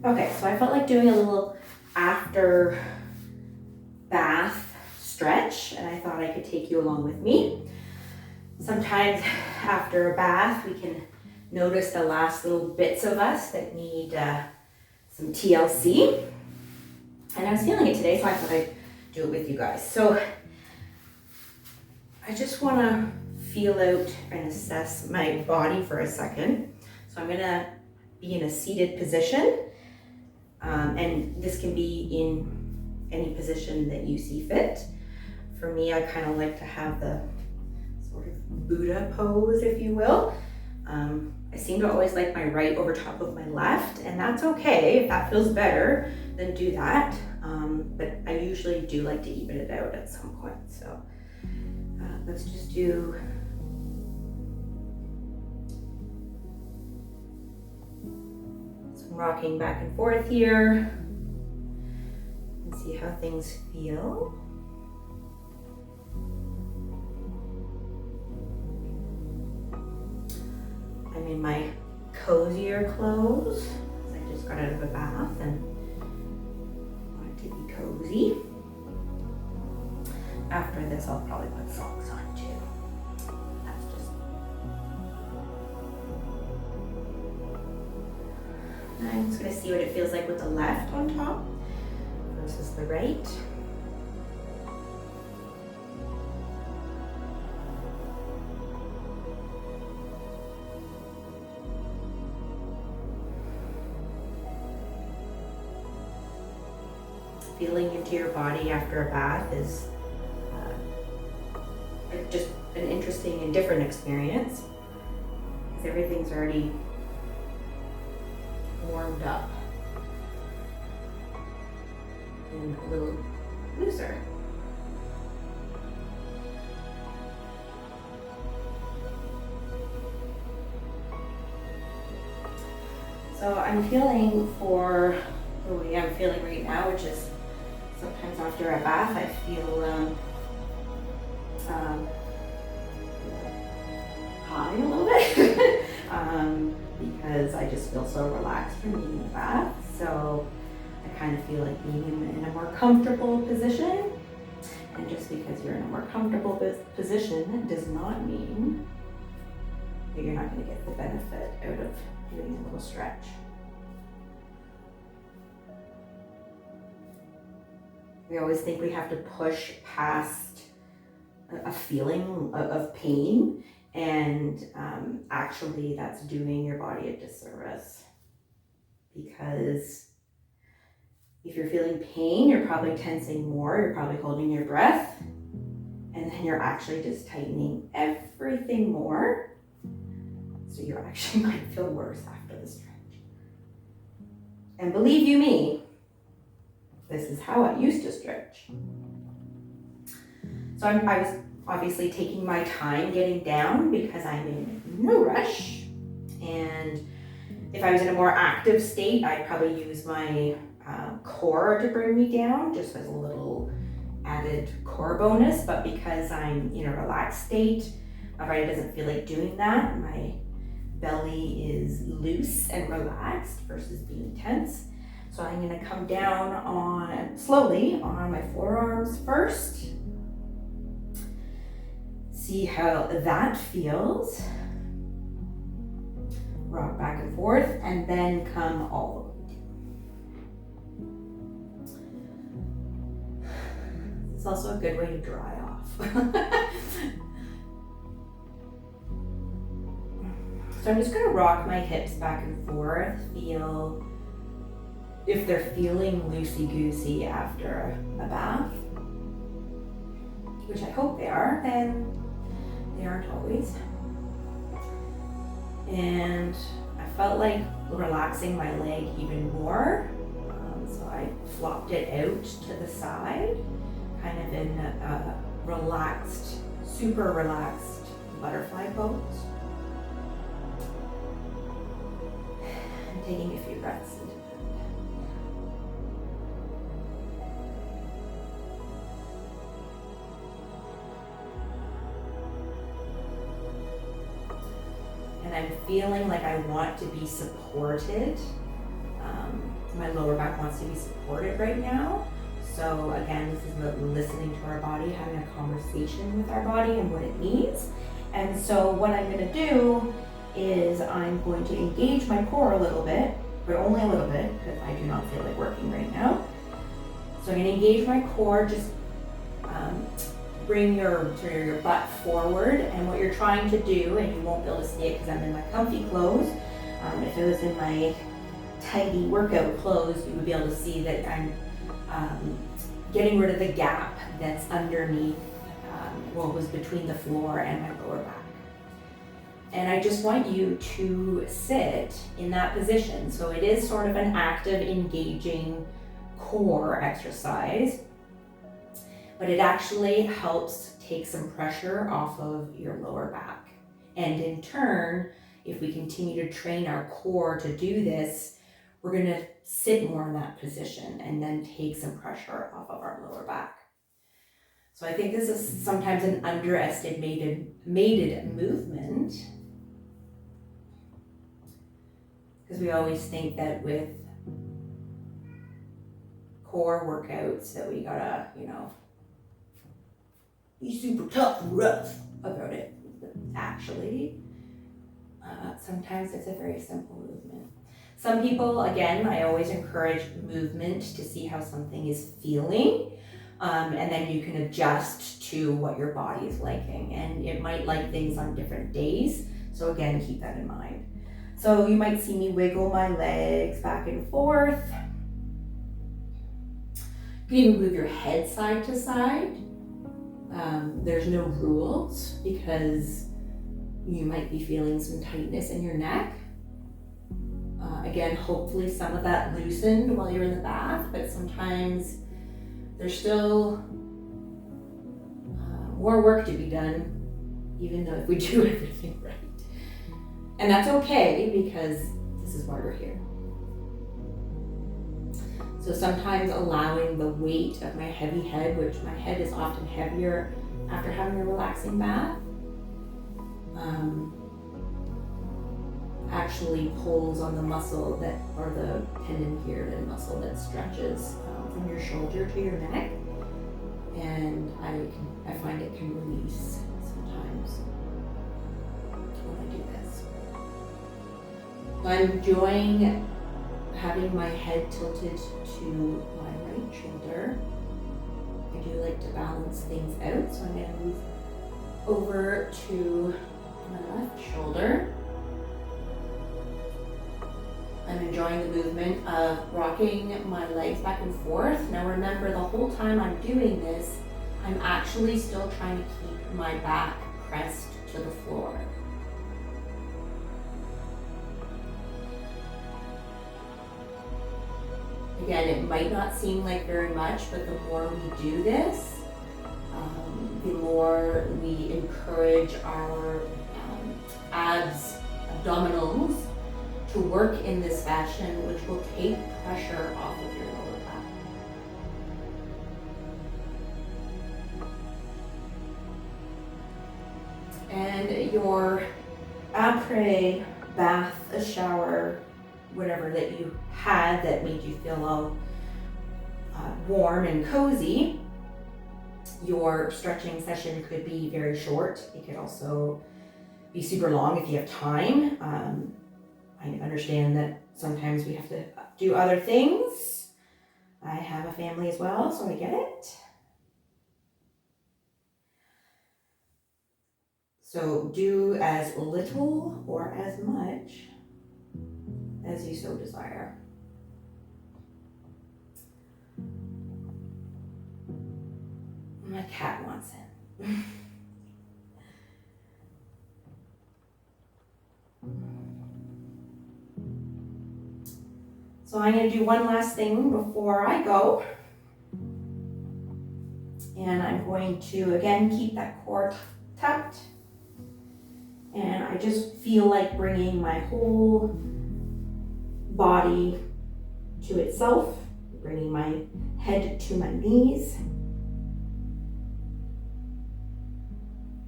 Okay, so I felt like doing a little after bath stretch, and I thought I could take you along with me. Sometimes after a bath, we can notice the last little bits of us that need some TLC. And I was feeling it today, so I thought I'd do it with you guys. So I just want to feel out and assess my body for a second. So I'm going to be in a seated position, and this can be in any position that you see fit. For me, I kind of like to have the sort of Buddha pose, if you will. I seem to always like my right over top of my left, and that's okay. If that feels better, then do that. But I usually do like to even it out at some point. So let's just do some rocking back and forth here and see how things feel. I'm in my cozier clothes. I just got out of a bath and wanted to be cozy. After this, I'll probably put socks on too. That's just me. I'm just gonna see what it feels like with the left on top versus the right. Feeling into your body after a bath is just an interesting and different experience because everything's already warmed up and a little looser. So I'm feeling for the way I'm feeling right now, which is sometimes after a bath, I feel high a little bit because I just feel so relaxed from being in the bath. So I kind of feel like being in a more comfortable position. And just because you're in a more comfortable position does not mean that you're not going to get the benefit out of doing a little stretch. We always think we have to push past a feeling of pain, and actually that's doing your body a disservice. Because if you're feeling pain, you're probably tensing more, you're probably holding your breath, and then you're actually just tightening everything more. So you actually might feel worse after the stretch. And believe you me, this is how I used to stretch. So I was obviously taking my time getting down because I'm in no rush. And if I was in a more active state, I'd probably use my core to bring me down, just as a little added core bonus. But because I'm in a relaxed state, my body doesn't feel like doing that. My belly is loose and relaxed versus being tense. So I'm gonna come down slowly on my forearms first. See how that feels. Rock back and forth, and then come all the way down. It's also a good way to dry off. So I'm just gonna rock my hips back and forth, feel if they're feeling loosey-goosey after a bath, which I hope they are, and they aren't always. And I felt like relaxing my leg even more, so I flopped it out to the side, kind of in a relaxed, super relaxed butterfly pose. And taking a few breaths into that. And I'm feeling like I want to be supported my lower back wants to be supported right now. So again, this is about listening to our body, having a conversation with our body and what it needs. And so what I'm gonna do is I'm going to engage my core a little bit, but only a little bit, because I do not feel like working right now. So I'm gonna engage my core, just bring your butt forward, and what you're trying to do, and you won't be able to see it because I'm in my comfy clothes. If it was in my tidy workout clothes, you would be able to see that I'm getting rid of the gap that's underneath what was between the floor and my lower back. And I just want you to sit in that position. So it is sort of an active, engaging core exercise, but it actually helps take some pressure off of your lower back. And in turn, if we continue to train our core to do this, we're gonna sit more in that position and then take some pressure off of our lower back. So I think this is sometimes an underestimated movement, because we always think that with core workouts that we gotta, be super tough and rough about it. Actually, sometimes it's a very simple movement. Some people, again, I always encourage movement to see how something is feeling, and then you can adjust to what your body is liking, and it might like things on different days. So again, keep that in mind. So you might see me wiggle my legs back and forth. You can even move your head side to side. There's no rules, because you might be feeling some tightness in your neck. Again, hopefully some of that loosened while you're in the bath, but sometimes there's still more work to be done, even though if we do everything right. And that's okay, because this is why we're here. So sometimes allowing the weight of my heavy head, which my head is often heavier after having a relaxing bath, actually pulls on the muscle that, or the tendon here, the muscle that stretches from your shoulder to your neck, and I find it can release sometimes when I do this. I'm enjoying having my head tilted to my right shoulder. I do like to balance things out, so I'm going to move over to my left shoulder. I'm enjoying the movement of rocking my legs back and forth. Now remember, the whole time I'm doing this, I'm actually still trying to keep my back pressed to the floor. Again, it might not seem like very much, but the more we do this, the more we encourage our abs, abdominals, to work in this fashion, which will take pressure off of your lower back. And your après bath, a shower, whatever that you had that made you feel all warm and cozy, your stretching session could be very short. It could also be super long if you have time. I understand that sometimes we have to do other things. I have a family as well, so I get it. So do as little or as much as you so desire. My cat wants it. So I'm going to do one last thing before I go. And I'm going to, again, keep that core tucked. And I just feel like bringing my whole body to itself, bringing my head to my knees.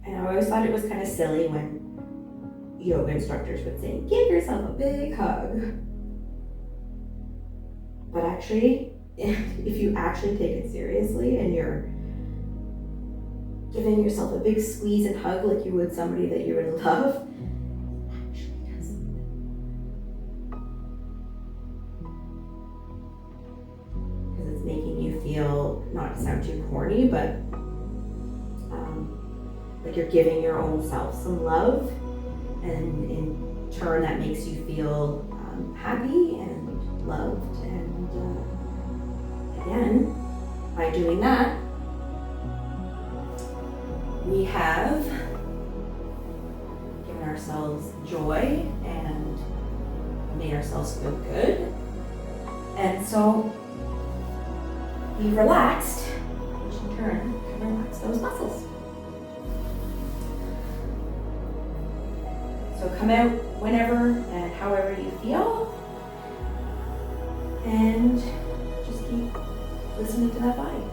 And I always thought it was kind of silly when yoga instructors would say, give yourself a big hug. But actually, if you actually take it seriously and you're giving yourself a big squeeze and hug like you would somebody that you're in love, it actually does something. Because it's making you feel, not to sound too corny, but like you're giving your own self some love, and in turn that makes you feel happy and loved. And again, by doing that, we have given ourselves joy and made ourselves feel good. And so we relaxed, which in turn can relax those muscles. So come out whenever and however you feel, and just keep listening to that body.